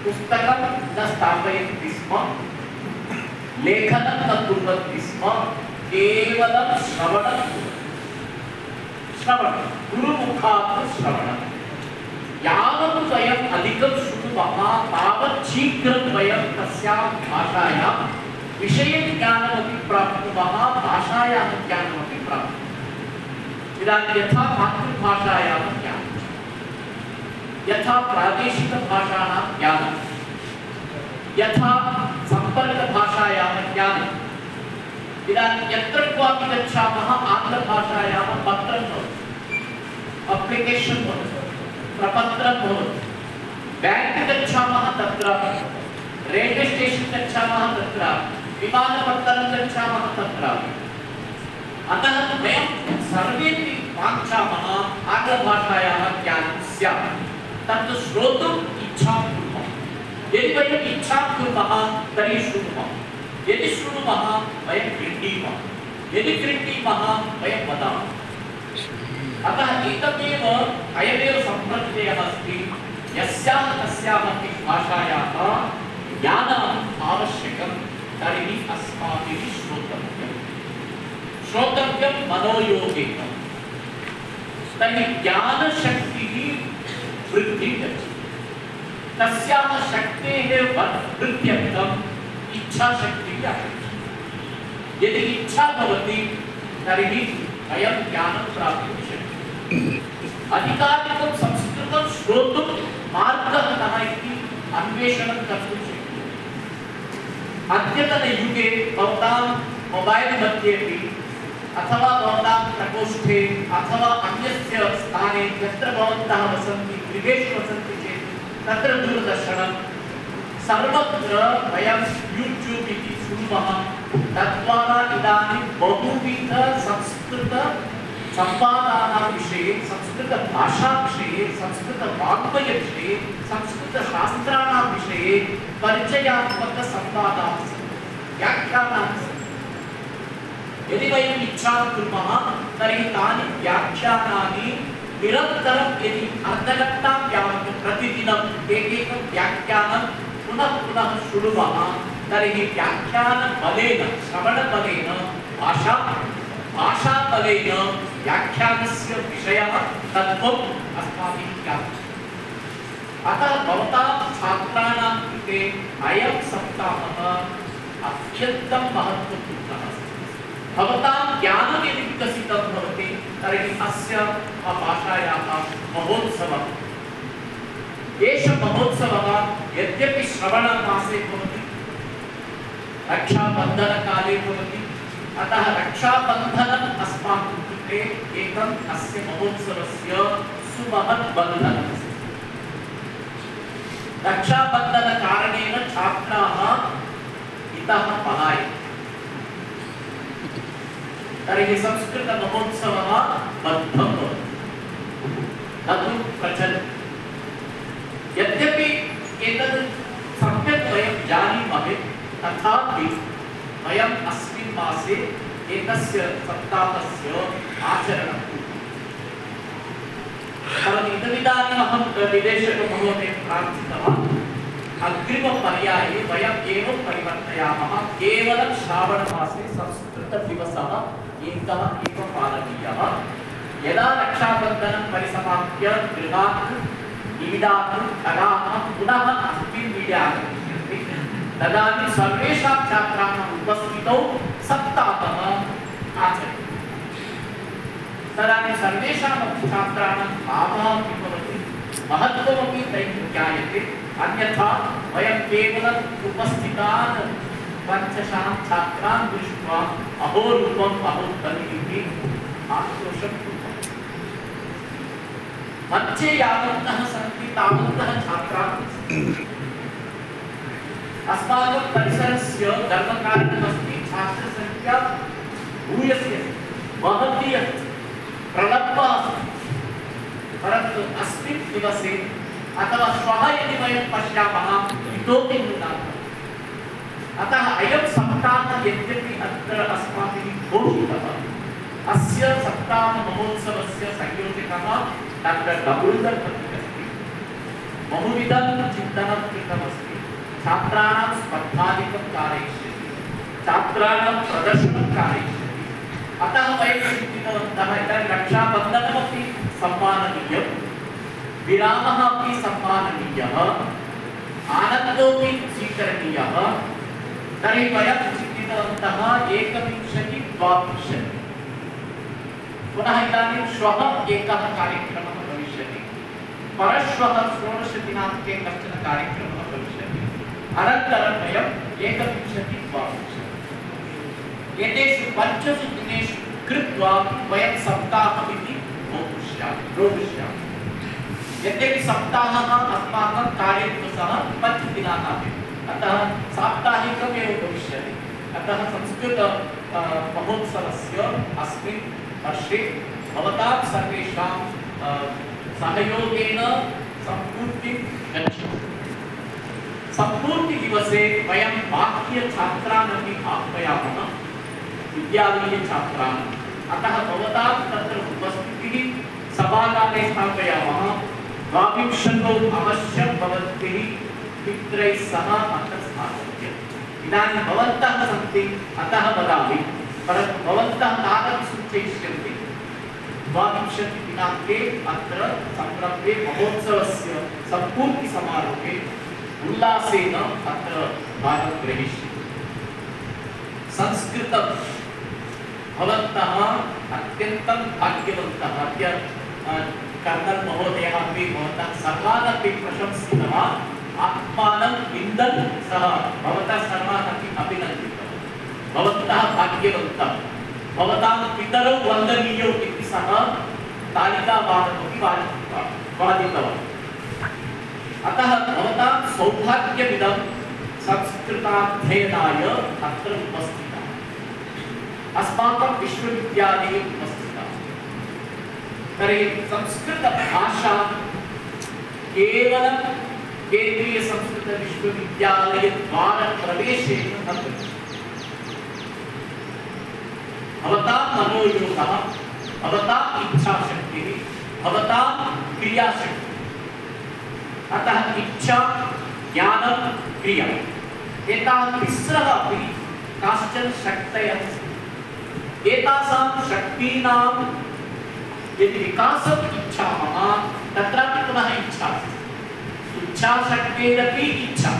पुस्तकं न स्थापयन्ति स्म, लेखनं न कुर्वन्ति स्म, केवलं श्रवणं श्रवणं गुरुमुखात् श्रवणं। यावत् वयम् अधिकं शृणुमः तावत् शीघ्रं वयं तस्यां भाषायां विषयज्ञानमपि प्राप्नुमः, भाषायाः ज्ञानमपि प्राप्नुमः। इदानीं यथा मातृभाषायाः ज्ञानं, यथा प्रादेशिकभाषाणां ज्ञानं, यथा सम्पर्कभाषायाः ज्ञानं, इदानीं यत्र क्वापि गच्छामः आङ्ग्लभाषायाः पत्रं भवति, अप्लिकेशन् भवति, प्रपत्रं भवति, बैंक गच्छामः तत्र, रेलवे स्टेशन गच्छामः तत्र, विमानपत्तनं गच्छामः तत्र। अतः वयं सर्वेपि वाञ्छामः आङ्ग्लभाषायाः ज्ञानं स्यात्, तत् श्रोतुम् इच्छां कुर्मः। यदि वयम् इच्छां कुर्मः तर्हि शृणुमः, यदि शृणुमः वयं गृह्णीमः, यदि गृह्णीमः वयं वदामः। अतः एतदेव अयमेव सम्प्रत्ययः अस्ति, यस्याः कस्यामपि भाषायाः ज्ञानम् आवश्यकं तर्हि अस्माभिः श्रोतव्यं, श्रोतव्यं मनोयोगेन। तर्हि ज्ञानशक्तिः वृद्धिं गच्छति, तस्याः शक्तेः वृद्ध्यर्थम् इच्छाशक्तिः आवश्यकी। यदि इच्छा भवति तर्हि वयं ज्ञानं प्राप्तुं शक्नुमः। अधिकाधिकं संस्कृतं श्रोतुं मार्गः कः इति अन्वेषणं कर्तुं शक्नुमः। अद्यतनयुगे भवतां मोबैल् मध्येपि अथवा भवतां प्रकोष्ठे अथवा अन्यस्य स्थाने यत्र भवन्तः वसन्ति, गृहेषु वसन्ति चेत् तत्र दूरदर्शनं, सर्वत्र वयं यूट्यूब् इति शृणुमः। तद्वारा इदानीं बहुविध संस्कृत संवादानां विषये, संस्कृतभाषाविषये, संस्कृतवाङ्मयविषये, संस्कृतशास्त्राणां विषये परिचयात्मकसंवादाः सन्ति, व्याख्यानाः सन्ति। यदि वयम् इच्छां कुर्मः तर्हि तानि व्याख्यानानि निरन्तरं यदि अर्धघण्टां यावत् प्रतिदिनम् एकैकं व्याख्यानं पुनः पुनः शृणुमः तर्हि व्याख्यानबलेन, श्रवणबलेन, भाषाबलेन व्याख्यानस्य विषयः तत्त्वम् अस्माभिः ज्ञातव्यम्। अतः भवतां छात्राणां कृते अयं सप्ताहः अत्यन्तं महत्त्वपूर्णः अस्ति। भवतां ज्ञानं यदि विकसितं भवति तर्हि अस्य भाषायाः महोत्सवः, एषः महोत्सवः यद्यपि श्रवणमासे भवति, रक्षाबन्धनकाले भवति, अतः रक्षाबन्धनम् अस्माकं कृते एकम् अस्य महोत्सवस्य सुमहत् बन्धनम् अस्ति। रक्षाबन्धनकारणेन छात्राः इतः पलायन्ते, तर्हि संस्कृतमहोत्सवः बद्धं भवति, न तु प्रचलति। यद्यपि एतद् सम्यक् वयं जानीमः, तथापि वयम् अस्मिन् मासे एकस्य सप्ताहस्य आचरणं कुर्मः। परन्तु इदानीम् अहं निदेशकमहोदयं प्रार्थितवान्, अग्रिमपर्याये वयम् एवं परिवर्तयामः, केवलं श्रावणमासे संस्कृतदिवसः एकः एव पालनीयः। यदा रक्षाबन्धनं परिसमाप्य गृहात् नीडात् खगाः पुनः अस्मिन् मीडिया आगमिष्यन्ति, तदानीं सर्वेषां छात्राणाम् उपस्थितौ सप्ताहः आचर्यते। तदानीं सर्वेषामपि छात्राणां लाभः अपि भवति, महत्त्वमपि तैः ज्ञायते। अन्यथा वयं केवलम् उपस्थितान् पञ्चशां छात्रान् दृष्ट्वा अहोरूपम् अहोत्तमम् इति आक्रोशं कुर्मः। मध्ये यावन्तः सन्ति तावन्तः छात्राः अस्माकं परिसरस्य गर्वकारणमस्ति, छात्रसंख्या भूयसी अस्ति, महती अस्ति, प्रलब्धा अस्ति। परन्तु अस्मिन् दिवसे अथवा श्वः यदि वयं पश्यामः इतोपि न्यूनाः। अतः अयं सप्ताहः यद्यपि अत्र अस्माभिः घोषितः, अस्य सप्ताहमहोत्सवस्य संयोजकः डॉक्टर दामोदर भट्ट अस्ति। बहुविधं चिन्तनं कृतमस्ति। छात्राणां स्पर्धादिकं कारयिष्यति, छात्राणां प्रदर्शनं कारयिष्यति। अतः वयं चिन्तितवन्तः इदानीं रक्षाबन्धनमपि सम्माननीयं, विरामः अपि सम्माननीयः, आनन्दोऽपि स्वीकरणीयः। तर्हि वयं चिन्तितवन्तः 1-20-22 पुनः इदानीं श्वः एकः कार्यक्रमः भविष्यति, परश्वः 16 दिनाङ्के कश्चन कार्यक्रमः भविष्यति, अनन्तरं वयं 1-20-22 एतेषु 5 दिनेषु कृत्वा वयं सप्ताहमिति रोदिष्यामः। यद्यपि सप्ताहः अस्माकं कार्यदिवसः 5 दिनाः अतः साप्ताहिकमेव भविष्यति। अतः संस्कृत महोत्सवस्य अस्मिन् वर्षे भवतां सर्वेषां सहयोगेन सम्पूर्तिं गच्छति। सम्पूर्तिदिवसे वयं बाह्यछात्रानपि आह्वयामः, विद्यालयछात्रान्। अतः भवतां तत्र उपस्थितिः सभागारे स्थापयामः। 22 अवश्यं भवद्भिः मित्रैः सह अत्र स्थातव्यम्। इदानीं भवन्तः सन्ति अतः वदामि, परन्तु भवन्तः तावत् सूचयिष्यन्ति 22 दिनाङ्के अत्र सम्रम्भे महोत्सवस्य सम्पूर्तिसमारोहे उल्लासेन अत्र भागं ग्रहीष्यति। संस्कृतं भवन्तः अत्यन्तं भाग्यवन्तः। अद्य कर्नल महोदयः अपि भवतः सर्वानपि प्रशंसितवान्, आत्मानं विन्दन् सः भवतः सर्वान् अपि अभिनन्दितवान्। भवन्तः भाग्यवन्तः, भवतां पितरौ वन्दनीयौ इति सः तालिकावादनमपि वादितवान्। अतः भवतां सौभाग्यमिदं संस्कृताध्ययनाय अत्र उपस्थितः, अस्माकं विश्वविद्यालये उपस्थितः। तर्हि संस्कृतभाषा केवलं केन्द्रीय संस्कृत विश्वविद्यालय द्वारा प्रवेशेन न भवति। भवतां मनोयोगः, भवतां इच्छाशक्तिः, भवतां क्रियाशक्तिः। अतः इच्छा, ज्ञानं, क्रिया एताः तिस्रः अपि काश्चन शक्तयः सन्ति। एतासां शक्तीनां यदि विकासम् इच्छामः तत्रापि पुनः इच्छा अस्ति। इच्छाशक्तेरपि इच्छा,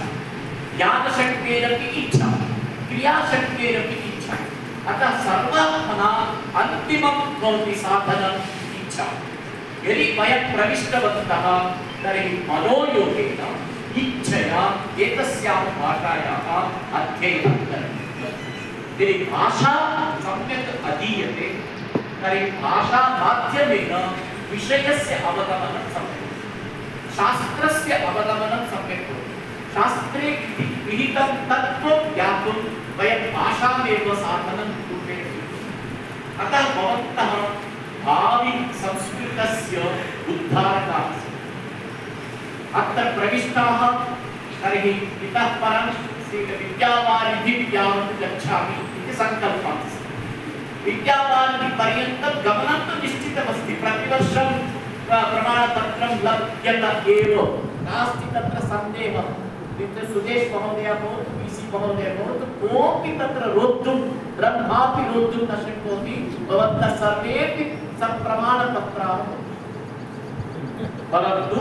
ज्ञानशक्तेरपि इच्छा, क्रियाशक्तेरपि इच्छा। अतः सर्वात्मना अन्तिमं भवति साधनम् इच्छा। यदि वयं प्रविष्टवन्तः तर्हि मनोयोगेन इच्छया एतस्यां भाषायाः अध्ययनं करणीयम्। यदि भाषा सम्यक् अधीयते तर्हि भाषामाध्यमेन विषयस्य अवगमनं सम्यक्, शास्त्रस्य अवगमनं सम्यक् भवति। शास्त्रे विहितं तत्त्वं ज्ञातुं वयं भाषामेव साधनं रूपेण। अतः भवन्तः भावि संस्कृतस्य उद्धारकाः सन्ति। अत्र प्रविष्टाः तर्हि इतः परं विद्यावारिधिं यावत् गच्छामि इति सङ्कल्पः अस्ति। विद्यावारिधिपर्यन्तं गमनं तु निश्चितमस्ति। प्रतिवर्षं प्रमाणपत्रं लभ्यत एव, नास्ति तत्र सन्देहः। सुदेश महोदय भवतु, वीसी महोदय भवतु, कोऽपि तत्र रोद्धुं, ब्रह्मापि रोद्धुं न शक्नोति। भवन्तः सर्वेपि सप्रमाणपत्राः, परन्तु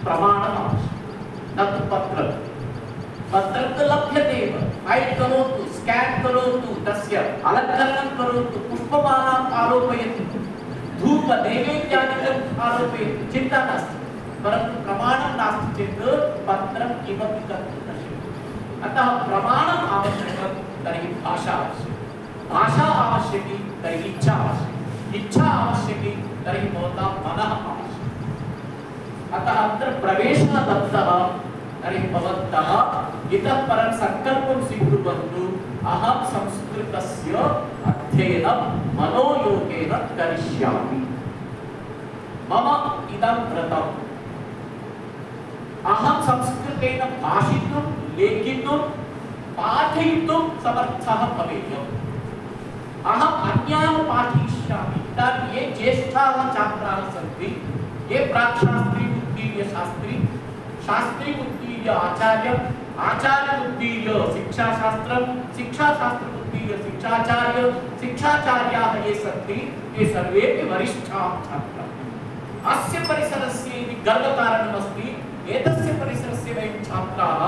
प्रमाणम् आवश्यकं, न तु पत्रं। पत्रं तु लभ्यते एव, फैल् करोतु, स्केन् करोतु, तस्य अलङ्करणं करोतु, पुष्पमालाम् आरोपयतु, धूपनैवेद्यादिकम् आरोपयतु, चिन्ता नास्ति। परन्तु प्रमाणं नास्ति चेत् पत्रं किमपि कर्तुं न शक्यते। अतः प्रमाणम् आवश्यकं, तर्हि भाषा आवश्यकी, भाषा आवश्यकी तर्हि इच्छा आवश्यकी, इच्छा आवश्यकी तर्हि भवतां मनः आवश्यकम्। अतः अत्र प्रवेशः दत्तः तर्हि भवन्तः इतः परं सङ्कल्पं स्वीकुर्वन्तु, अहं संस्कृतस्य अध्ययनं मनोयोगेन करिष्यामि। मम इदं व्रतम्। अहं संस्कृतेन भाषितुं, लेखितुं, पाठयितुं समर्थः भवेयम्। अहम् अन्यान् पाठयिष्यामि। इदानीं ये ज्येष्ठाः छात्राः सन्ति, ये प्राक्शास्त्री, उत्तीर्यशास्त्री, शास्त्री उत्तीर्य आचार्य, आचार्य उत्तीर्य शिक्षाशास्त्रम, शिक्षाशास्त्र उत्तीर्य शिक्षाचार्य, शिक्षाचार्याः ये सन्ति ते सर्वे वरिष्ठाः छात्राः। अस्य परिसरस्य इति गर्वकारणमस्ति। एतस्य परिसरस्य वयं छात्राः,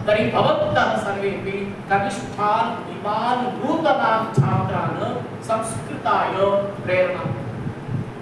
तर्हि भवन्तः सर्वेपि कनिष्ठान् इमान् नूतनान् छात्रान् संस्कृताय प्रेरणाम्